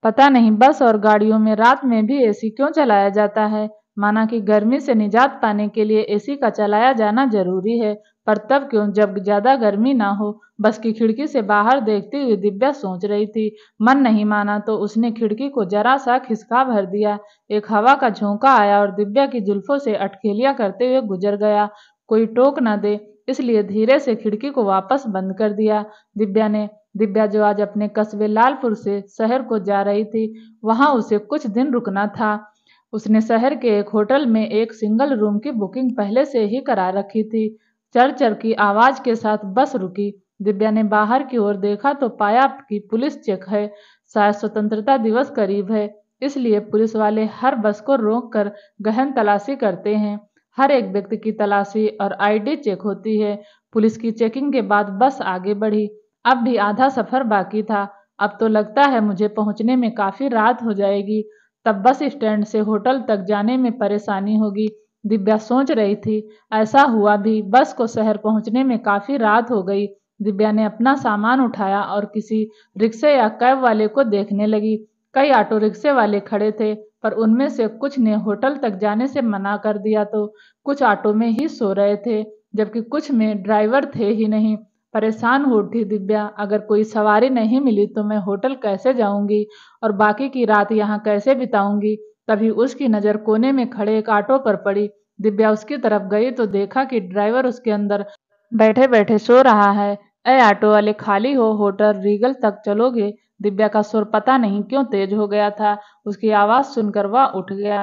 पता नहीं बस और गाड़ियों में रात में भी एसी क्यों चलाया जाता है। माना कि गर्मी से निजात पाने के लिए एसी का चलाया जाना जरूरी है, पर तब क्यों जब ज्यादा गर्मी ना हो। बस की खिड़की से बाहर देखती हुई दिव्या सोच रही थी। मन नहीं माना तो उसने खिड़की को जरा सा खिसका भर दिया। एक हवा का झोंका आया और दिव्या की जुल्फों से अटखेलियां करते हुए गुजर गया। कोई टोक न दे, इसलिए धीरे से खिड़की को वापस बंद कर दिया। दिव्या जो आज अपने कस्बे लालपुर से शहर को जा रही थी, वहां उसे कुछ दिन रुकना था। उसने शहर के एक होटल में एक सिंगल रूम की बुकिंग पहले से ही करा रखी थी। चर चर की आवाज के साथ बस रुकी। दिव्या ने बाहर की ओर देखा तो पाया कि पुलिस चेक है। शायद स्वतंत्रता दिवस करीब है, इसलिए पुलिस वाले हर बस को रोक कर गहन तलाशी करते हैं। हर एक व्यक्ति की तलाशी और आईडी चेक होती है। पुलिस की चेकिंग के बाद बस आगे बढ़ी। अब भी आधा सफर बाकी था। अब तो लगता है मुझे पहुंचने में काफी रात हो जाएगी। तब बस स्टैंड से होटल तक जाने में परेशानी होगी, दिव्या सोच रही थी। ऐसा हुआ भी, बस को शहर पहुंचने में काफी रात हो गई। दिव्या ने अपना सामान उठाया और किसी रिक्शे या कैब वाले को देखने लगी। कई ऑटो रिक्शे वाले खड़े थे, पर उनमें से कुछ ने होटल तक जाने से मना कर दिया तो कुछ ऑटो में ही सो रहे थे, जबकि कुछ में ड्राइवर थे ही नहीं। परेशान हो उठी दिव्या, अगर कोई सवारी नहीं मिली तो मैं होटल कैसे जाऊंगी और बाकी की रात यहाँ कैसे बिताऊंगी। तभी उसकी नज़र कोने में खड़े एक ऑटो पर पड़ी। दिव्या उसकी तरफ गई तो देखा कि ड्राइवर उसके अंदर बैठे बैठे सो रहा है। ए ऑटो वाले, खाली हो, होटल रीगल तक चलोगे? दिव्या का सुर पता नहीं क्यों तेज हो गया था। उसकी आवाज सुनकर वह उठ गया।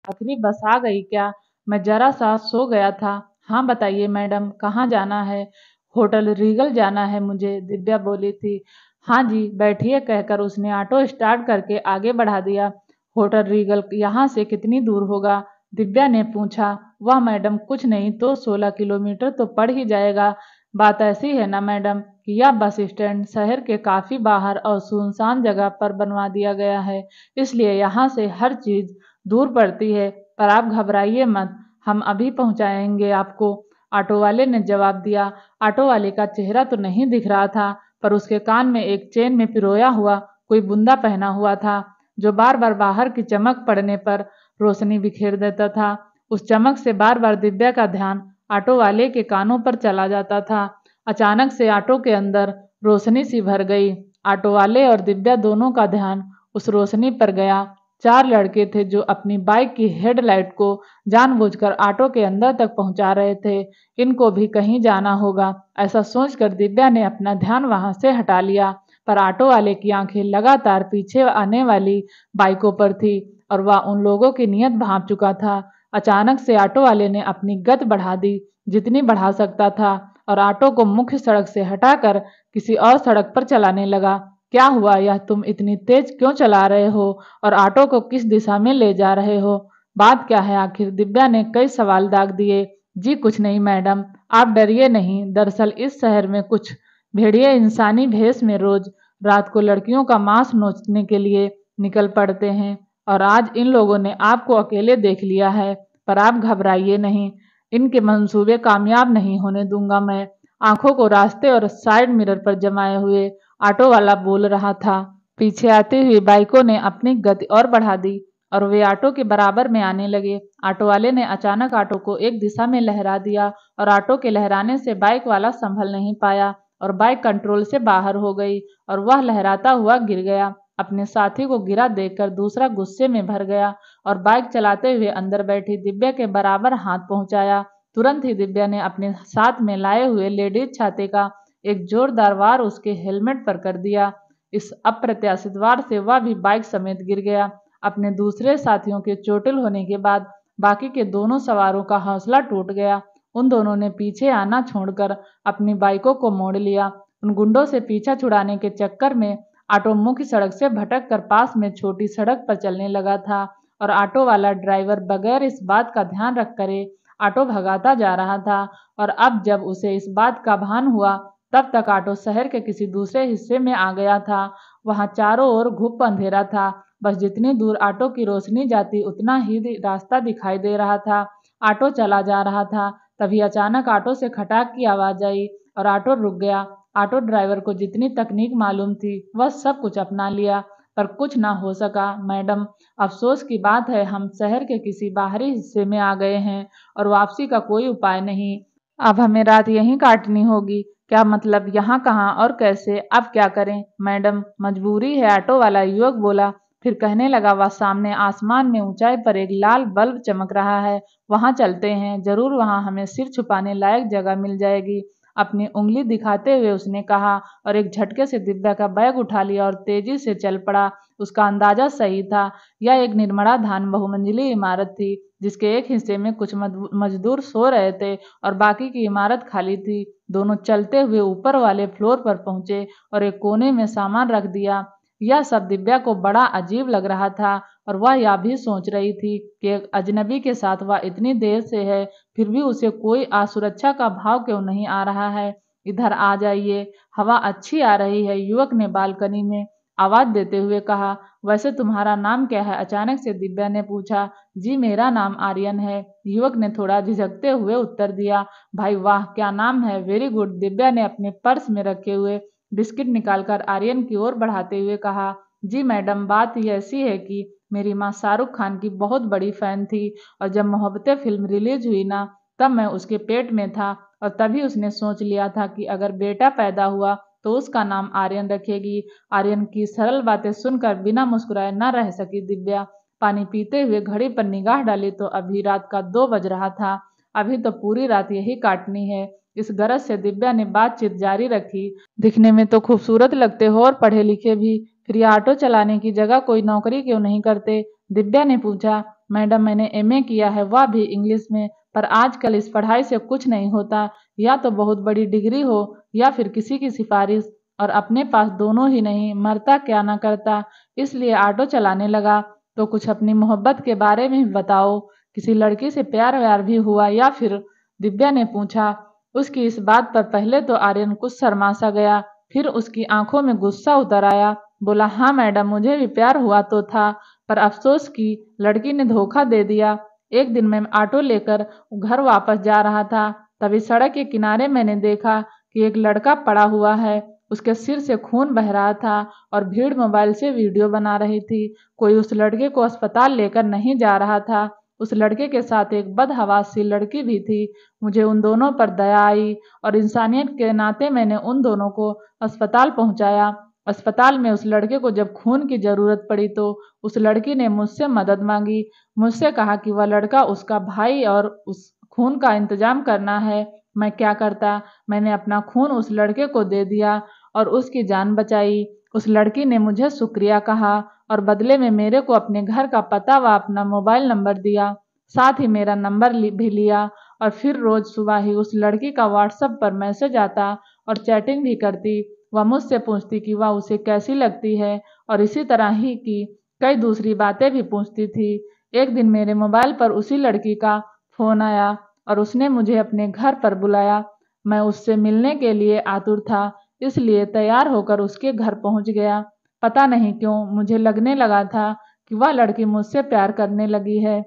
आखिरी बस आ गई क्या? मैं जरा सा सो गया था। हाँ बताइए मैडम, कहाँ जाना है? होटल रीगल जाना है मुझे, दिव्या बोली थी। हाँ जी बैठिए, कहकर उसने ऑटो स्टार्ट करके आगे बढ़ा दिया। होटल रीगल यहाँ से कितनी दूर होगा? दिव्या ने पूछा। वह मैडम कुछ नहीं तो 16 किलोमीटर तो पड़ ही जाएगा। बात ऐसी है ना मैडम कि यह बस स्टैंड शहर के काफी बाहर और सुनसान जगह पर बनवा दिया गया है, इसलिए यहाँ से हर चीज दूर पड़ती है। पर आप घबराइए मत, हम अभी पहुंचाएंगे आपको, ऑटो वाले ने जवाब दिया। ऑटो वाले का चेहरा तो नहीं दिख रहा था, पर उसके कान में एक चेन में पिरोया हुआ कोई बुंदा पहना हुआ था, जो बार बार बाहर की चमक पड़ने पर रोशनी बिखेर देता था। उस चमक से बार बार दिव्या का ध्यान ऑटो वाले के कानों पर चला जाता था। अचानक से ऑटो के अंदर रोशनी सी भर गई। ऑटो वाले और दिव्या दोनों का ध्यान उस रोशनी पर गया। चार लड़के थे जो अपनी बाइक की हेडलाइट को जानबूझकर ऑटो के अंदर तक पहुंचा रहे थे। इनको भी कहीं जाना होगा, ऐसा सोचकर दिव्या ने अपना ध्यान वहां से हटा लिया। पर ऑटो वाले की आंखें लगातार पीछे आने वाली बाइकों पर थी और वह उन लोगों की नीयत भांप चुका था। अचानक से ऑटो वाले ने अपनी गति बढ़ा दी, जितनी बढ़ा सकता था, और ऑटो को मुख्य सड़क से हटाकर किसी और सड़क पर चलाने लगा। क्या हुआ? यह तुम इतनी तेज क्यों चला रहे हो और ऑटो को किस दिशा में ले जा रहे हो? बात क्या है आखिर? दिव्या ने कई सवाल दाग दिए। जी कुछ नहीं मैडम, आप डरिए नहीं। दरअसल इस शहर में कुछ भेड़िए इंसानी भेष में रोज रात को लड़कियों का मांस नोचने के लिए निकल पड़ते हैं, और आज इन लोगों ने आपको अकेले देख लिया है। पर आप घबराइए नहीं, इनके मंसूबे कामयाब नहीं होने दूंगा मैं। आंखों को रास्ते और साइड मिरर पर जमाए हुए ऑटो वाला बोल रहा था। पीछे आती हुई बाइकों ने अपनी गति और बढ़ा दी और वे ऑटो के बराबर में आने लगे। ऑटो वाले ने अचानक ऑटो को एक दिशा में लहरा दिया और ऑटो के लहराने से बाइक वाला संभल नहीं पाया और बाइक कंट्रोल से बाहर हो गई और वह लहराता हुआ गिर गया। अपने साथी को गिरा देखकर दूसरा गुस्से में भर गया और बाइक चलाते हुए अंदर बैठी दिव्या के बराबर हाथ पहुंचाया। तुरंत ही दिव्या ने अपने साथ में लाए हुए लेडीज छाते का एक जोरदार वार उसके हेलमेट पर कर दिया। इस अप्रत्याशित वार से वह भी बाइक समेत गिर गया। अपने दूसरे साथियों के चोटिल होने के बाद बाकी के दोनों सवारों का हौसला टूट गया। उन दोनों ने पीछे आना छोड़कर अपनी बाइकों को मोड़ लिया। उन गुंडों से पीछा छुड़ाने के चक्कर में ऑटो मुख्य सड़क से भटक कर पास में छोटी सड़क पर चलने लगा था और ऑटो वाला ड्राइवर बगैर इस बात का ध्यान रख करे ऑटो भगाता जा रहा था। और अब जब उसे इस बात का भान हुआ, तब तक ऑटो शहर के किसी दूसरे हिस्से में आ गया था। वहां चारों ओर घुप अंधेरा था। बस जितनी दूर ऑटो की रोशनी जाती उतना ही रास्ता दिखाई दे रहा था। ऑटो चला जा रहा था। तभी अचानक ऑटो से खटाक की आवाज आई और ऑटो रुक गया। ऑटो ड्राइवर को जितनी तकनीक मालूम थी वह सब कुछ अपना लिया, पर कुछ ना हो सका। मैडम, अफसोस की बात है, हम शहर के किसी बाहरी हिस्से में आ गए हैं और वापसी का कोई उपाय नहीं। अब हमें रात यहीं काटनी होगी। क्या मतलब, यहाँ कहाँ और कैसे? अब क्या करें? मैडम, मजबूरी है, ऑटो वाला युवक बोला। फिर कहने लगा, वह सामने आसमान में ऊंचाई पर एक लाल बल्ब चमक रहा है, वहां चलते हैं, जरूर वहां हमें सिर छुपाने लायक जगह मिल जाएगी। अपनी उंगली दिखाते हुए उसने कहा और एक झटके से दिव्या का बैग उठा लिया और तेजी से चल पड़ा। उसका अंदाजा सही था। यह एक निर्मला धान बहुमंजिली इमारत थी, जिसके एक हिस्से में कुछ मजदूर सो रहे थे और बाकी की इमारत खाली थी। दोनों चलते हुए ऊपर वाले फ्लोर पर पहुंचे और एक कोने में सामान रख दिया। यह सब दिव्या को बड़ा अजीब लग रहा था और वह यह भी सोच रही थी कि एक अजनबी के साथ वह इतनी देर से है, फिर भी उसे कोई असुरक्षा का भाव क्यों नहीं आ रहा है। इधर आ जाइए, हवा अच्छी आ रही है, युवक ने बालकनी में आवाज देते हुए कहा। वैसे तुम्हारा नाम क्या है? अचानक से दिव्या ने पूछा। जी, मेरा नाम आर्यन है, युवक ने थोड़ा झिझकते हुए उत्तर दिया। भाई वाह, क्या नाम है, वेरी गुड, दिव्या ने अपने पर्स में रखे हुए बिस्किट निकालकर आर्यन की ओर बढ़ाते हुए कहा। जी मैडम, बात ही ऐसी है कि मेरी माँ शाहरुख खान की बहुत बड़ी फैन थी और जब मोहब्बतें फिल्म रिलीज हुई ना, तब मैं उसके पेट में था और तभी उसने सोच लिया था कि अगर बेटा पैदा हुआ तो उसका नाम आर्यन रखेगी। आर्यन की सरल बातें सुनकर बिना मुस्कुराए न रह सकी दिव्या। पानी पीते हुए घड़ी पर निगाह डाली तो अभी रात का 2 बज रहा था। अभी तो पूरी रात यही काटनी है। इस गरज से दिव्या ने बातचीत जारी रखी। दिखने में तो खूबसूरत लगते हो और पढ़े लिखे भी, फिर ये ऑटो चलाने की जगह कोई नौकरी क्यों नहीं करते? दिव्या ने पूछा। मैडम, मैंने एमए किया है, वह भी इंग्लिश में, पर आजकल इस पढ़ाई से कुछ नहीं होता। या तो बहुत बड़ी डिग्री हो या फिर किसी की सिफारिश, और अपने पास दोनों ही नहीं, मरता क्या ना करता, इसलिए ऑटो चलाने लगा। तो कुछ अपनी मोहब्बत के बारे में भी बताओ, किसी लड़की से प्यार व्यार भी हुआ या फिर? दिव्या ने पूछा। उसकी इस बात पर पहले तो आर्यन कुछ शर्मा सा गया, फिर उसकी आंखों में गुस्सा उतर आया। बोला, हाँ मैडम, मुझे भी प्यार हुआ तो था, पर अफसोस की लड़की ने धोखा दे दिया। एक दिन मैं ऑटो लेकर घर वापस जा रहा था, तभी सड़क के किनारे मैंने देखा कि एक लड़का पड़ा हुआ है, उसके सिर से खून बह रहा था और भीड़ मोबाइल से वीडियो बना रही थी। कोई उस लड़के को अस्पताल लेकर नहीं जा रहा था। उस लड़के के साथ एक बदहवास सी लड़की भी थी। मुझे उन दोनों पर दया आई और इंसानियत के नाते मैंने उन दोनों को अस्पताल पहुंचाया। अस्पताल में उस लड़के को जब खून की जरूरत पड़ी तो उस लड़की ने मुझसे मदद मांगी। मुझसे कहा कि वह लड़का उसका भाई और उस खून का इंतजाम करना है। मैं क्या करता, मैंने अपना खून उस लड़के को दे दिया और उसकी जान बचाई। उस लड़की ने मुझे शुक्रिया कहा और बदले में मेरे को अपने घर का पता व अपना मोबाइल नंबर दिया, साथ ही मेरा नंबर भी लिया। और फिर रोज सुबह ही उस लड़की का व्हाट्सएप पर मैसेज आता और चैटिंग भी करती। वह मुझसे पूछती कि वह उसे कैसी लगती है और इसी तरह ही की कई दूसरी बातें भी पूछती थी। एक दिन मेरे मोबाइल पर उसी लड़की का फोन आया और उसने मुझे अपने घर पर बुलाया। मैं उससे मिलने के लिए आतुर था, इसलिए तैयार होकर उसके घर पहुंच गया। पता नहीं क्यों मुझे लगने लगा था कि वह लड़की मुझसे प्यार करने लगी है,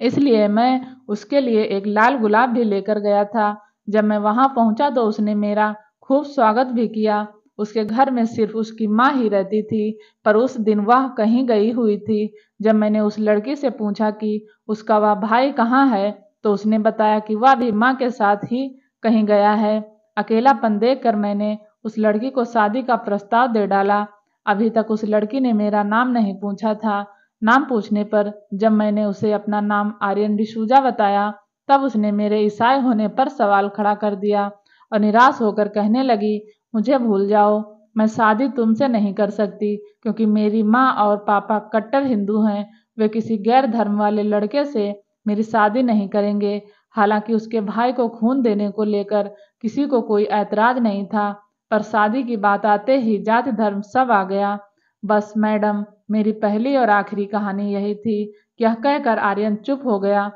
इसलिए मैं उसके लिए एक लाल गुलाब भी लेकर गया था। जब मैं वहां पहुंचा तो उसने मेरा खूब स्वागत भी किया। उसके घर में सिर्फ उसकी माँ ही रहती थी, पर उस दिन वह कहीं गई हुई थी। जब मैंने उस लड़की से पूछा कि उसका वह भाई कहाँ है, तो उसने बताया कि वह भी माँ के साथ ही कहीं गया है। अकेलापन देखकर मैंने उस लड़की को शादी का प्रस्ताव दे डाला। अभी तक उस लड़की ने मेरा नाम नहीं पूछा था। नाम पूछने पर जब मैंने उसे अपना नाम आर्यन डिसूजा बताया, तब उसने मेरे ईसाई होने पर सवाल खड़ा कर दिया और निराश होकर कहने लगी, मुझे भूल जाओ, मैं शादी तुमसे नहीं कर सकती क्योंकि मेरी माँ और पापा कट्टर हिंदू हैं। वे किसी गैर धर्म वाले लड़के से मेरी शादी नहीं करेंगे। हालांकि उसके भाई को खून देने को लेकर किसी को कोई ऐतराज नहीं था, पर शादी की बात आते ही जाति धर्म सब आ गया। बस मैडम, मेरी पहली और आखिरी कहानी यही थी। यह कहकर आर्यन चुप हो गया।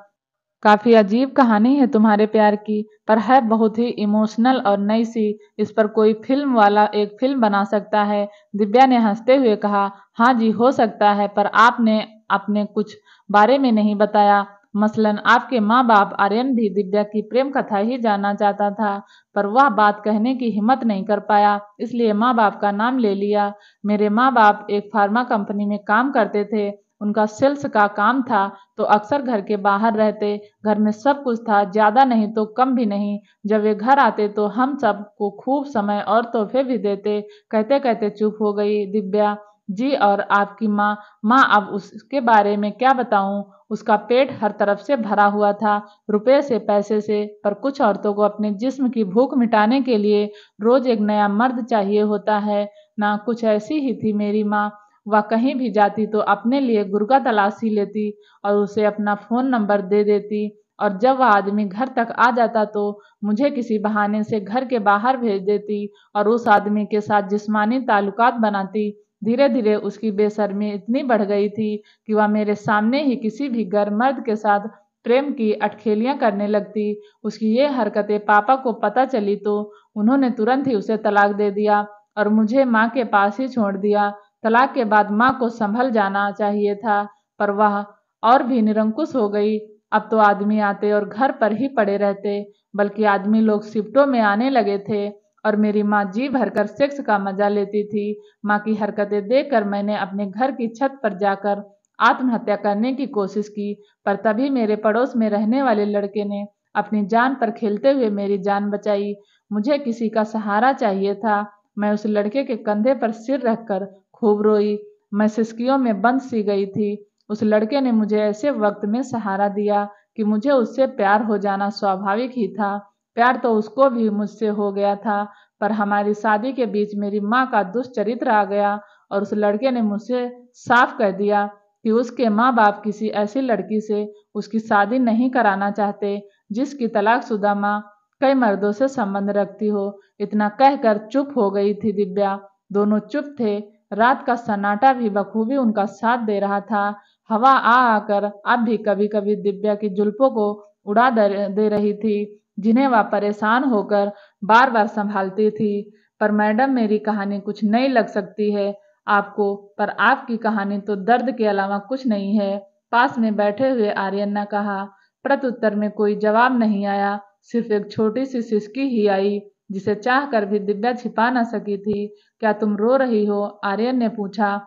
काफी अजीब कहानी है तुम्हारे प्यार की, पर है बहुत ही इमोशनल और नई सी। इस पर कोई फिल्म वाला एक फिल्म बना सकता है। दिव्या ने हंसते हुए कहा। हाँ जी, हो सकता है, पर आपने अपने कुछ बारे में नहीं बताया। मसलन आपके माँ बाप आर्यन भी दिव्या की प्रेम कथा ही जानना चाहता था, पर वह बात कहने की हिम्मत नहीं कर पाया, इसलिए माँ बाप का नाम ले लिया। मेरे माँ बाप एक फार्मा कंपनी में काम करते थे। उनका सेल्स का काम था, तो अक्सर घर के बाहर रहते। घर में सब कुछ था, ज्यादा नहीं तो कम भी नहीं। जब वे घर आते तो हम सबको खूब समय और तोहफे भी देते। कहते कहते चुप हो गई दिव्या। जी, और आपकी माँ? माँ, अब उसके बारे में क्या बताऊं। उसका पेट हर तरफ से भरा हुआ था, रुपए से पैसे से। पर कुछ औरतों को अपने जिस्म की भूख मिटाने के लिए रोज एक नया मर्द चाहिए होता है ना, कुछ ऐसी ही थी मेरी माँ। वह कहीं भी जाती तो अपने लिए गुर्गा तलाशी लेती और उसे अपना फोन नंबर दे देती, और जब वह आदमी घर तक आ जाता तो मुझे किसी बहाने से घर के बाहर भेज देती और उस आदमी के साथ जिस्मानी ताल्लुकात बनाती। धीरे धीरे उसकी बेशर्मी इतनी बढ़ गई थी कि वह मेरे सामने ही किसी भी गैर मर्द के साथ प्रेम की अटखेलियां करने लगती। उसकी ये हरकतें पापा को पता चली तो उन्होंने तुरंत ही उसे तलाक दे दिया और मुझे माँ के पास ही छोड़ दिया। तलाक के बाद माँ को संभल जाना चाहिए था, पर वह और भी निरंकुश हो गई। अब तो आदमी आते और घर पर ही पड़े रहते, बल्कि आदमी लोग शिफ्टों में आने लगे थे और मेरी माँ जी भरकर सेक्स का मजा लेती थी। माँ की हरकतें देखकर मैंने अपने घर की छत पर जाकर आत्महत्या करने की कोशिश की, पर तभी मेरे पड़ोस में रहने वाले लड़के ने अपनी जान पर खेलते हुए मेरी जान बचाई। मुझे किसी का सहारा चाहिए था। मैं उस लड़के के कंधे पर सिर रखकर खूब रोई। मैं सिसकियों में बंद सी गई थी। उस लड़के ने मुझे ऐसे वक्त में सहारा दिया कि मुझे उससे प्यार हो जाना स्वाभाविक ही था। प्यार तो उसको भी मुझसे हो गया था, पर हमारी शादी के बीच मेरी माँ का दुष्चरित्र आ गया और उस लड़के ने मुझसे साफ कह दिया कि उसके माँ बाप किसी ऐसी लड़की से उसकी शादी नहीं कराना चाहते जिसकी तलाकशुदा माँ कई मर्दों से संबंध रखती हो। इतना कहकर चुप हो गई थी दिव्या। दोनों चुप थे। रात का सन्नाटा भी बखूबी उनका साथ दे रहा था। हवा आ आकर अब भी कभी कभी दिव्या की जुल्फों को उड़ा दे रही थी, जिन्हें वह परेशान होकर बार बार संभालती थी। पर मैडम, मेरी कहानी कुछ नई लग सकती है आपको, पर आपकी कहानी तो दर्द के अलावा कुछ नहीं है। पास में बैठे हुए आर्यन ने कहा। प्रत्युत्तर में कोई जवाब नहीं आया, सिर्फ एक छोटी सी सिसकी ही आई, जिसे चाह कर भी दिव्या छिपा न सकी थी। क्या तुम रो रही हो? आर्यन ने पूछा।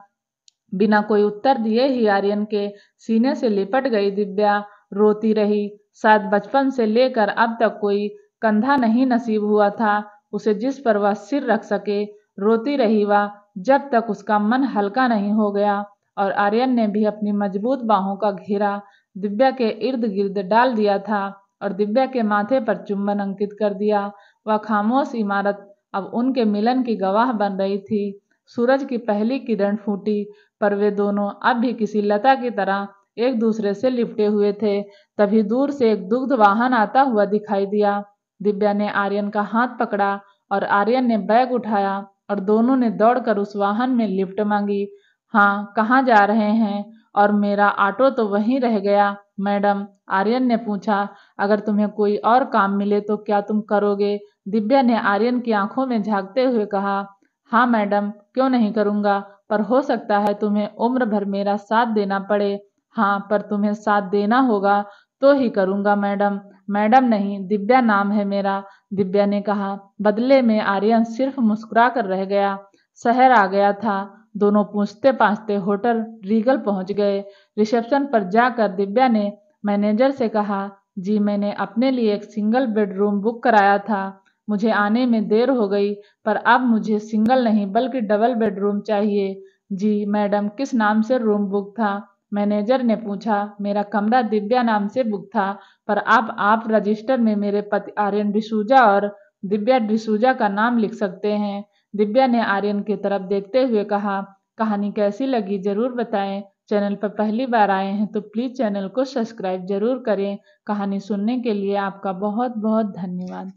बिना कोई उत्तर दिए ही आर्यन के सीने से लिपट गई दिव्या। रोती रही। शायद बचपन से लेकर अब तक कोई कंधा नहीं नसीब हुआ था उसे जिस पर वह सिर रख सके। रोती रही वह जब तक उसका मन हल्का नहीं हो गया, और आर्यन ने भी अपनी मजबूत बाहों का घेरा दिव्या के इर्द गिर्द डाल दिया था और दिव्या के माथे पर चुंबन अंकित कर दिया। वह खामोश इमारत अब उनके मिलन की गवाह बन रही थी। सूरज की पहली किरण फूटी, पर वे दोनों अब भी किसी लता की तरह एक दूसरे से लिपटे हुए थे। तभी दूर से एक दुग्ध वाहन आता हुआ दिखाई दिया। दिव्या ने आर्यन का हाथ पकड़ा और आर्यन ने बैग उठाया और दोनों ने दौड़कर उस वाहन में लिफ्ट मांगी। हाँ, कहाँ जा रहे हैं? और मेरा ऑटो तो वहीं रह गया मैडम, आर्यन ने पूछा। अगर तुम्हें कोई और काम मिले तो क्या तुम करोगे? दिव्या ने आर्यन की आंखों में झांकते हुए कहा। हाँ मैडम, क्यों नहीं करूँगा, पर हो सकता है तुम्हें उम्र भर मेरा साथ देना पड़े। हाँ, पर तुम्हें साथ देना होगा तो ही करूँगा मैडम। मैडम नहीं, दिव्या नाम है मेरा, दिव्या ने कहा। बदले में आर्यन सिर्फ मुस्कुरा कर रह गया। शहर आ गया था। दोनों पूछते पाछते होटल रीगल पहुंच गए। रिसेप्शन पर जाकर दिव्या ने मैनेजर से कहा, जी मैंने अपने लिए एक सिंगल बेडरूम बुक कराया था। मुझे आने में देर हो गई, पर अब मुझे सिंगल नहीं बल्कि डबल बेडरूम चाहिए। जी मैडम, किस नाम से रूम बुक था? मैनेजर ने पूछा। मेरा कमरा दिव्या नाम से बुक था, पर अब आप रजिस्टर में मेरे पति आर्यन डिसूजा और दिव्या डिसूजा का नाम लिख सकते हैं। दिव्या ने आर्यन की तरफ देखते हुए कहा। कहानी कैसी लगी जरूर बताएं। चैनल पर पहली बार आए हैं तो प्लीज चैनल को सब्सक्राइब जरूर करें। कहानी सुनने के लिए आपका बहुत बहुत धन्यवाद।